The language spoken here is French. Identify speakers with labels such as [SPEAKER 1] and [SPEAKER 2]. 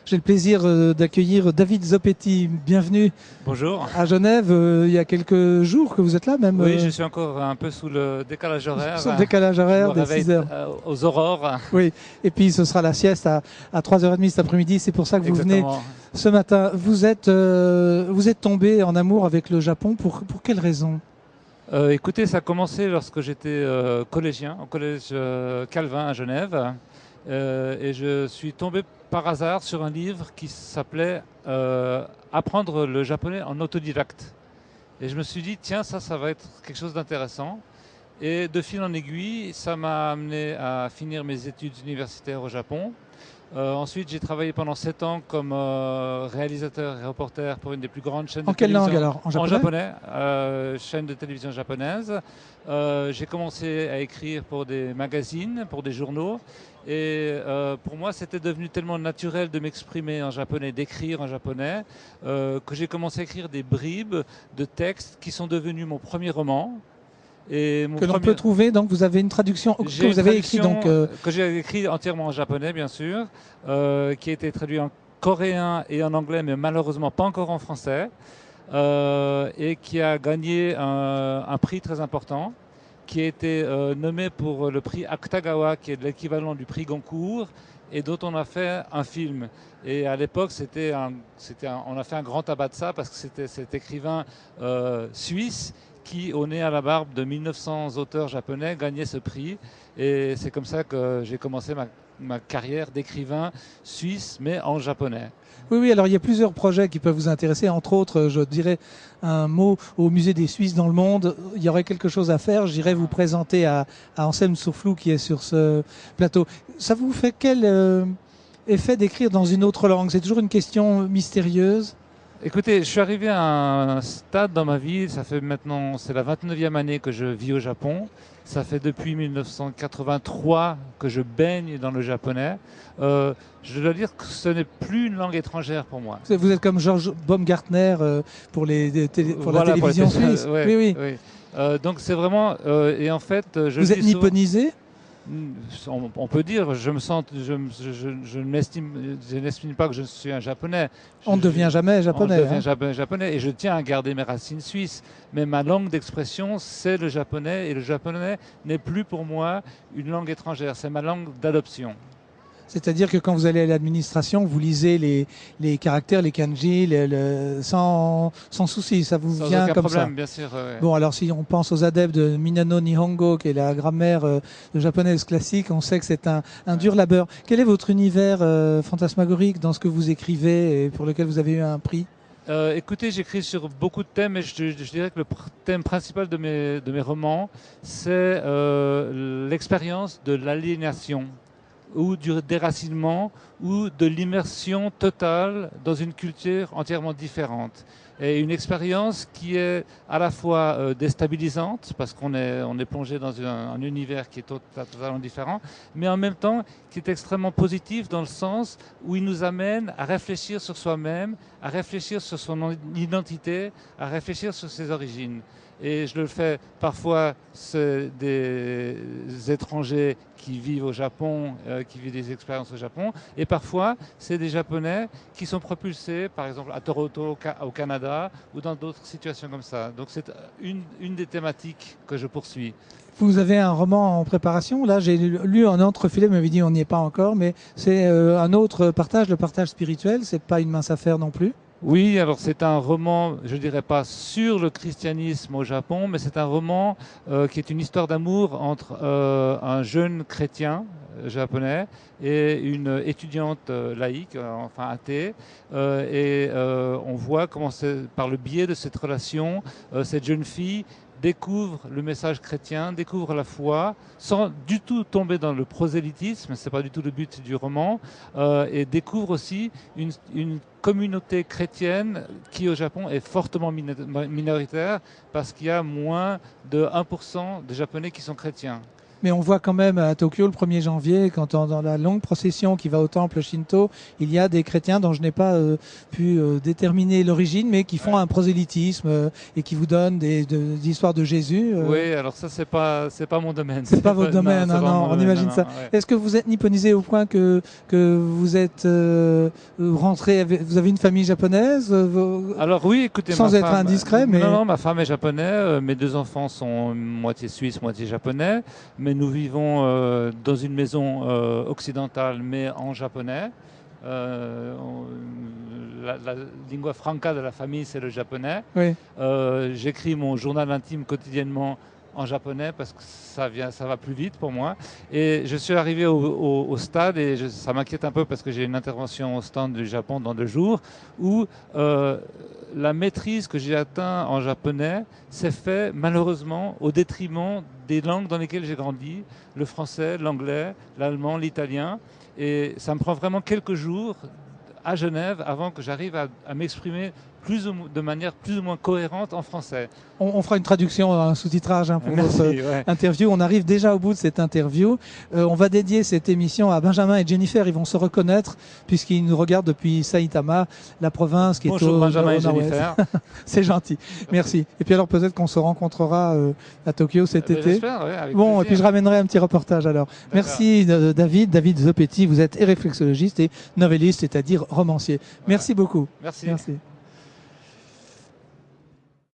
[SPEAKER 1] J'ai le plaisir d'accueillir David Zopetti. Bienvenue.
[SPEAKER 2] Bonjour.
[SPEAKER 1] À Genève. Il y a quelques jours que vous êtes là même.
[SPEAKER 2] Oui, je suis encore un peu sous le décalage horaire.
[SPEAKER 1] Sous le décalage horaire des 6 heures.
[SPEAKER 2] Aux aurores.
[SPEAKER 1] Oui, et puis ce sera la sieste à 3h30 cet après-midi. C'est pour ça que vous venez ce matin. Vous êtes tombé en amour avec le Japon. Pour quelle raison?
[SPEAKER 2] Écoutez, ça a commencé lorsque j'étais collégien, au collège Calvin à Genève. Et je suis tombé par hasard sur un livre qui s'appelait Apprendre le japonais en autodidacte. Et je me suis dit, tiens, ça va être quelque chose d'intéressant. Et de fil en aiguille, ça m'a amené à finir mes études universitaires au Japon. Ensuite, j'ai travaillé pendant 7 ans comme réalisateur et reporter pour une des plus grandes chaînes de télévision.
[SPEAKER 1] En quelle langue alors?
[SPEAKER 2] En japonais, chaîne de télévision japonaise. J'ai commencé à écrire pour des magazines, pour des journaux. Et pour moi, c'était devenu tellement naturel de m'exprimer en japonais, d'écrire en japonais, que j'ai commencé à écrire des bribes de textes qui sont devenus mon premier roman.
[SPEAKER 1] Que l'on peut trouver, donc vous avez une traduction que vous avez écrite
[SPEAKER 2] que j'ai écrit entièrement en japonais bien sûr, qui a été traduit en coréen et en anglais, mais malheureusement pas encore en français, et qui a gagné un prix très important, qui a été nommé pour le prix Akutagawa, qui est l'équivalent du prix Goncourt, et dont on a fait un film. Et à l'époque, on a fait un grand tabac de ça, parce que c'était cet écrivain suisse qui, au nez à la barbe de 1900 auteurs japonais, gagnait ce prix. Et c'est comme ça que j'ai commencé ma carrière d'écrivain suisse, mais en japonais.
[SPEAKER 1] Oui, alors il y a plusieurs projets qui peuvent vous intéresser. Entre autres, je dirais un mot au Musée des Suisses dans le monde. Il y aurait quelque chose à faire. J'irai vous présenter à Anselme Sourflou qui est sur ce plateau. Ça vous fait quel effet d'écrire dans une autre langue? C'est toujours une question mystérieuse.
[SPEAKER 2] Écoutez, je suis arrivé à un stade dans ma vie, ça fait maintenant, c'est la 29e année que je vis au Japon. Ça fait depuis 1983 que je baigne dans le japonais. Je dois dire que ce n'est plus une langue étrangère pour moi.
[SPEAKER 1] Vous êtes comme George Baumgartner pour la télévision suisse.
[SPEAKER 2] Oui. Donc c'est vraiment... et en fait,
[SPEAKER 1] vous êtes nipponisé?
[SPEAKER 2] On peut dire, je n'estime pas que je suis un japonais.
[SPEAKER 1] On ne devient jamais japonais.
[SPEAKER 2] On devient japonais et je tiens à garder mes racines suisses. Mais ma langue d'expression, c'est le japonais. Et le japonais n'est plus pour moi une langue étrangère. C'est ma langue d'adoption.
[SPEAKER 1] C'est-à-dire que quand vous allez à l'administration, vous lisez les caractères, les kanji, sans souci, ça vous vient comme ça.
[SPEAKER 2] Bien sûr. Ouais.
[SPEAKER 1] Bon, alors si on pense aux adeptes de Minano Nihongo, qui est la grammaire japonaise classique, on sait que c'est un dur labeur. Quel est votre univers fantasmagorique dans ce que vous écrivez et pour lequel vous avez eu un prix?
[SPEAKER 2] Écoutez, j'écris sur beaucoup de thèmes, et je dirais que le thème principal de mes romans, c'est l'expérience de l'aliénation, ou du déracinement, ou de l'immersion totale dans une culture entièrement différente. Et une expérience qui est à la fois déstabilisante, parce qu'on est plongé dans un univers qui est totalement différent, mais en même temps qui est extrêmement positif dans le sens où il nous amène à réfléchir sur soi-même, à réfléchir sur son identité, à réfléchir sur ses origines. Et je le fais parfois, c'est des étrangers qui vivent au Japon, qui vivent des expériences au Japon, et parfois c'est des Japonais qui sont propulsés, par exemple à Toronto, au Canada, ou dans d'autres situations comme ça. Donc c'est une des thématiques que je poursuis.
[SPEAKER 1] Vous avez un roman en préparation. Là, j'ai lu un entrefilet, vous m'avez dit on n'y est pas encore, mais c'est un autre partage, le partage spirituel. C'est pas une mince affaire non plus.
[SPEAKER 2] Oui, alors c'est un roman, je dirais pas sur le christianisme au Japon, mais c'est un roman qui est une histoire d'amour entre un jeune chrétien japonais et une étudiante laïque, enfin athée. On voit comment, par le biais de cette relation, cette jeune fille découvre le message chrétien, découvre la foi, sans du tout tomber dans le prosélytisme, c'est pas du tout le but du roman, et découvre aussi une communauté chrétienne qui au Japon est fortement minoritaire, parce qu'il y a moins de 1% de Japonais qui sont chrétiens.
[SPEAKER 1] Mais on voit quand même à Tokyo le 1er janvier, quand dans la longue procession qui va au temple Shinto, il y a des chrétiens dont je n'ai pas pu déterminer l'origine, mais qui font un prosélytisme et qui vous donnent des histoires de Jésus.
[SPEAKER 2] Oui, alors ça c'est pas mon domaine.
[SPEAKER 1] C'est pas votre domaine, non, on imagine ça. Ouais. Est-ce que vous êtes nipponisé au point que vous êtes rentré, vous avez une famille japonaise
[SPEAKER 2] Alors oui, écoutez,
[SPEAKER 1] sans être indiscret, mais
[SPEAKER 2] non, ma femme est japonaise, mes 2 enfants sont moitié suisses, moitié japonais, mais nous vivons dans une maison occidentale, mais en japonais. La lingua franca de la famille, c'est le japonais.
[SPEAKER 1] Oui.
[SPEAKER 2] J'écris mon journal intime quotidiennement en japonais parce que ça va plus vite pour moi. Et je suis arrivé au stade, et ça m'inquiète un peu parce que j'ai une intervention au stand du Japon dans 2 jours, où la maîtrise que j'ai atteint en japonais s'est fait malheureusement au détriment des langues dans lesquelles j'ai grandi, le français, l'anglais, l'allemand, l'italien. Et ça me prend vraiment quelques jours à Genève avant que j'arrive à m'exprimer de manière plus ou moins cohérente en français.
[SPEAKER 1] On fera une traduction, un sous-titrage pour votre interview. On arrive déjà au bout de cette interview. On va dédier cette émission à Benjamin et Jennifer. Ils vont se reconnaître puisqu'ils nous regardent depuis Saitama, la province qui
[SPEAKER 2] Bonjour,
[SPEAKER 1] est au
[SPEAKER 2] Benjamin et
[SPEAKER 1] nord-ouest.
[SPEAKER 2] Jennifer.
[SPEAKER 1] C'est gentil. Merci. Et puis alors peut-être qu'on se rencontrera à Tokyo cet été.
[SPEAKER 2] J'espère, oui, avec
[SPEAKER 1] bon,
[SPEAKER 2] plaisir.
[SPEAKER 1] Et puis je ramènerai un petit reportage alors. Merci David Zopetti. Vous êtes réflexologiste et novelliste, c'est-à-dire romancier. Merci beaucoup.
[SPEAKER 2] Merci.
[SPEAKER 1] Merci.